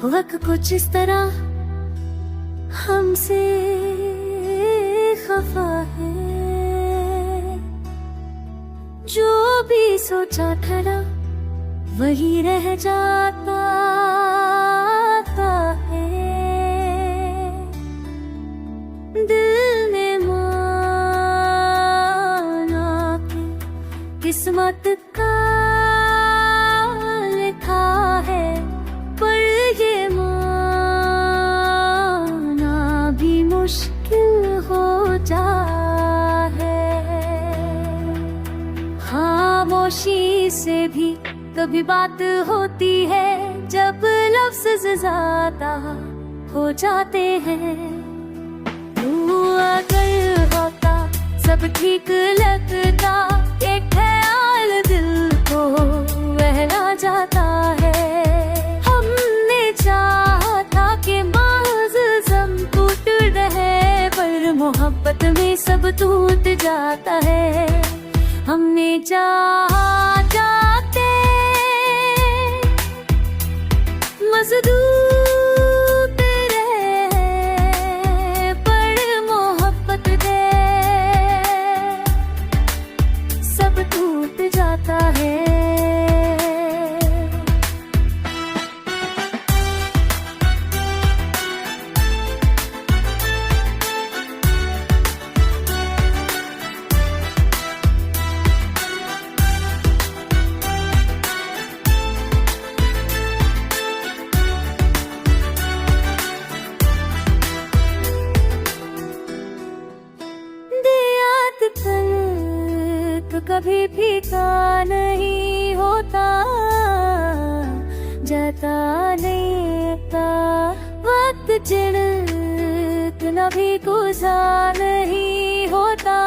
वक्त कुछ इस तरह हमसे खफा है, जो भी सोचा ठहरा वही रह जाता है। दिल ने माना कि किस्मत का लिखा है, पर ये माना भी मुश्किल हो जाए। खामोशी से भी कभी बात होती है, जब लफ्ज़ ज़्यादा हो जाते हैं। तू अगर होता सब ठीक लगता, एक ख्याल दिल को बहला जाता है। हमने चाहा था कि माज़म टूट रहे, पर मोहब्बत में सब टूट जाता है। हमने चाहा जाते मज़दूर रहे, पर मोहब्बत दे सब टूट जाता है। तो कभी फीका नहीं होता, जाता नहीं था वक्त, जिन भी गुज़ार नहीं होता।